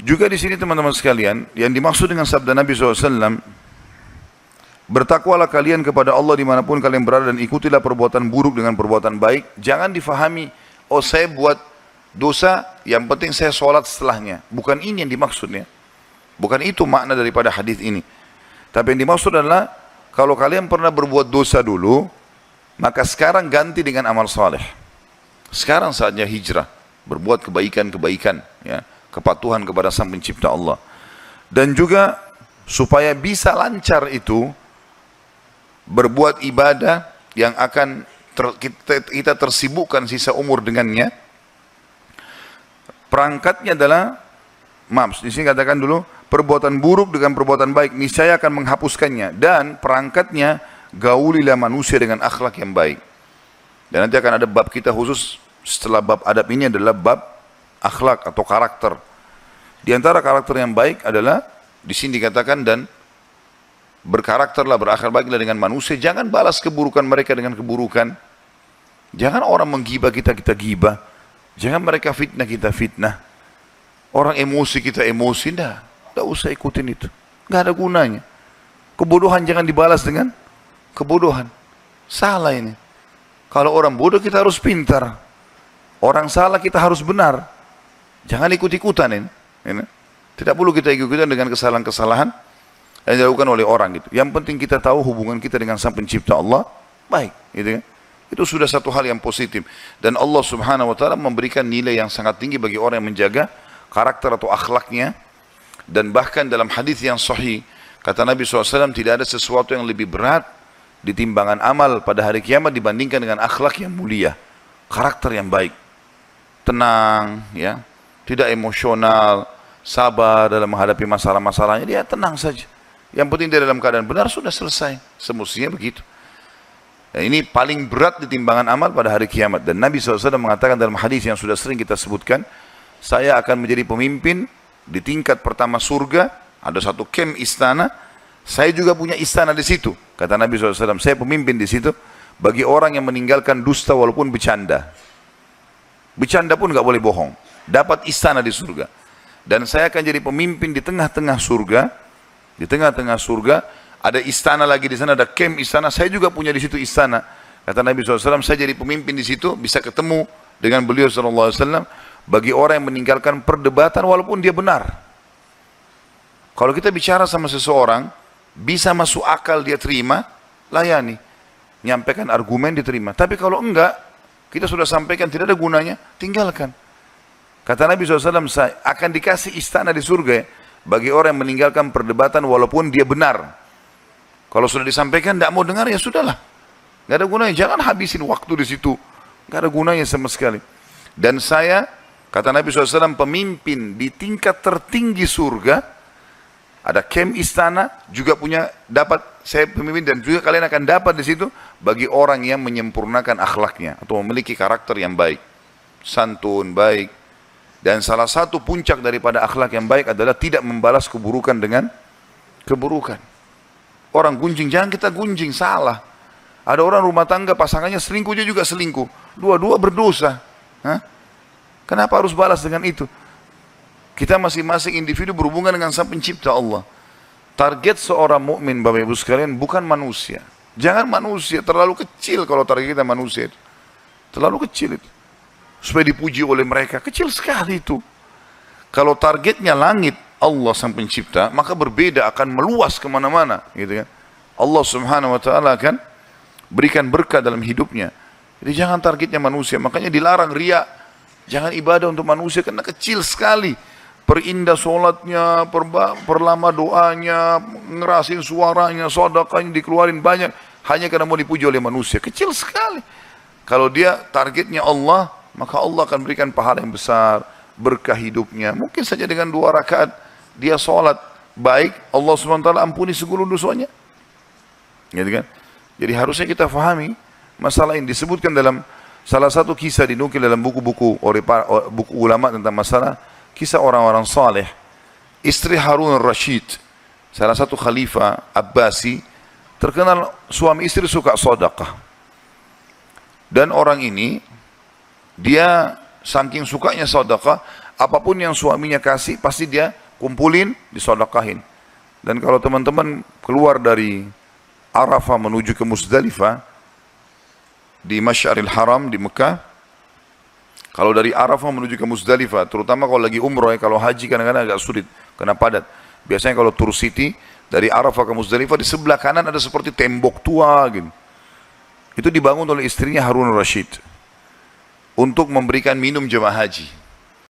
Juga di sini teman-teman sekalian, yang dimaksud dengan sabda Nabi SAW, bertakwalah kalian kepada Allah dimanapun kalian berada dan ikutilah perbuatan buruk dengan perbuatan baik. Jangan difahami, oh saya buat dosa, yang penting saya sholat setelahnya. Bukan ini yang dimaksudnya. Bukan itu makna daripada hadis ini. Tapi yang dimaksud adalah, kalau kalian pernah berbuat dosa dulu, maka sekarang ganti dengan amal saleh. Sekarang saatnya hijrah, berbuat kebaikan-kebaikan, ya, kepatuhan kepada Sang Pencipta Allah. Dan juga supaya bisa lancar itu, berbuat ibadah yang akan kita tersibukkan sisa umur dengannya. Perangkatnya adalah, maaf, di sini katakan dulu, perbuatan buruk dengan perbuatan baik, niscaya akan menghapuskannya. Dan perangkatnya, gaulilah manusia dengan akhlak yang baik. Dan nanti akan ada bab kita khusus setelah bab adab ini adalah bab akhlak atau karakter. Di antara karakter yang baik adalah di sini dikatakan, dan berkarakterlah, berakhlak baiklah dengan manusia. Jangan balas keburukan mereka dengan keburukan. Jangan orang menggibah kita, kita gibah. Jangan mereka fitnah, kita fitnah. Orang emosi, kita emosi. Tidak usah ikutin itu. Nggak ada gunanya. Kebodohan jangan dibalas dengan kebodohan. Salah ini. Kalau orang bodoh kita harus pintar. Orang salah kita harus benar. Jangan ikut-ikutan ini. Tidak perlu kita ikut-ikutan dengan kesalahan-kesalahan yang dilakukan oleh orang gitu. Yang penting kita tahu hubungan kita dengan Sang Pencipta Allah baik, gitu kan? Itu sudah satu hal yang positif. Dan Allah Subhanahu wa taala memberikan nilai yang sangat tinggi bagi orang yang menjaga karakter atau akhlaknya. Dan bahkan dalam hadis yang sahih, kata Nabi SAW, tidak ada sesuatu yang lebih berat di timbangan amal pada hari kiamat dibandingkan dengan akhlak yang mulia, karakter yang baik, tenang, ya, tidak emosional, sabar dalam menghadapi masalah-masalahnya, dia tenang saja. Yang penting dia dalam keadaan benar, sudah selesai. Semestinya begitu. Dan ini paling berat di timbangan amal pada hari kiamat. Dan Nabi SAW mengatakan dalam hadis yang sudah sering kita sebutkan, saya akan menjadi pemimpin di tingkat pertama surga, ada satu kem istana, saya juga punya istana di situ. Kata Nabi SAW, saya pemimpin di situ bagi orang yang meninggalkan dusta walaupun bercanda. Bercanda pun nggak boleh bohong. Dapat istana di surga. Dan saya akan jadi pemimpin di tengah-tengah surga. Di tengah-tengah surga ada istana lagi di sana, ada kem istana. Saya juga punya di situ istana. Kata Nabi SAW, saya jadi pemimpin di situ, bisa ketemu dengan beliau SAW. Bagi orang yang meninggalkan perdebatan walaupun dia benar. Kalau kita bicara sama seseorang, bisa masuk akal dia terima, layani. Nyampaikan argumen diterima. Tapi kalau enggak, kita sudah sampaikan tidak ada gunanya, tinggalkan. Kata Nabi SAW, saya akan dikasih istana di surga ya, bagi orang yang meninggalkan perdebatan walaupun dia benar. Kalau sudah disampaikan, tidak mau dengar, ya sudahlah. Nggak ada gunanya, jangan habisin waktu di situ. Nggak ada gunanya sama sekali. Dan saya, kata Nabi SAW, pemimpin di tingkat tertinggi surga, ada kem istana, juga punya, dapat saya pemimpin, dan juga kalian akan dapat di situ, bagi orang yang menyempurnakan akhlaknya, atau memiliki karakter yang baik. Santun, baik. Dan salah satu puncak daripada akhlak yang baik adalah tidak membalas keburukan dengan keburukan. Orang gunjing, jangan kita gunjing, salah. Ada orang rumah tangga, pasangannya selingkuh, dia juga selingkuh. Dua-dua berdosa. Hah? Kenapa harus balas dengan itu? Kita masing-masing individu berhubungan dengan Sang Pencipta Allah. Target seorang mukmin, Bapak Ibu sekalian, bukan manusia. Jangan manusia, terlalu kecil kalau target kita manusia itu. Terlalu kecil itu. Supaya dipuji oleh mereka, kecil sekali itu. Kalau targetnya langit, Allah Sang Pencipta, maka berbeda, akan meluas kemana-mana, gitu kan. Allah Subhanahu wa Ta'ala akan berikan berkah dalam hidupnya. Jadi jangan targetnya manusia, makanya dilarang riya. Jangan ibadah untuk manusia karena kecil sekali. Perindah sholatnya, perlama doanya, ngerasin suaranya, sedekahnya dikeluarin banyak, hanya karena mau dipuji oleh manusia. Kecil sekali. Kalau dia targetnya Allah, maka Allah akan berikan pahala yang besar, berkah hidupnya. Mungkin saja dengan 2 rakaat dia sholat baik, Allah SWT ampuni segala dosanya. Gitu kan? Jadi harusnya kita fahami masalah ini. Disebutkan dalam salah satu kisah dinukil dalam buku-buku oleh buku ulama tentang masalah kisah orang-orang saleh. Istri Harun al-Rashid, salah satu khalifah Abbasi, terkenal suami istri suka sedekah. Dan orang ini, dia saking sukanya sedekah, Apapun yang suaminya kasih, pasti dia kumpulin, disodakahin. Dan kalau teman-teman keluar dari Arafah menuju ke Muzdalifah, di Masy'aril Haram di Mekah, kalau dari Arafah menuju ke Muzdalifah, terutama kalau lagi umroh ya, kalau haji kadang-kadang agak sulit, karena padat. Biasanya kalau Tour City, dari Arafah ke Muzdalifah, di sebelah kanan ada seperti tembok tua gitu. Itu dibangun oleh istrinya Harun Rashid untuk memberikan minum jemaah haji.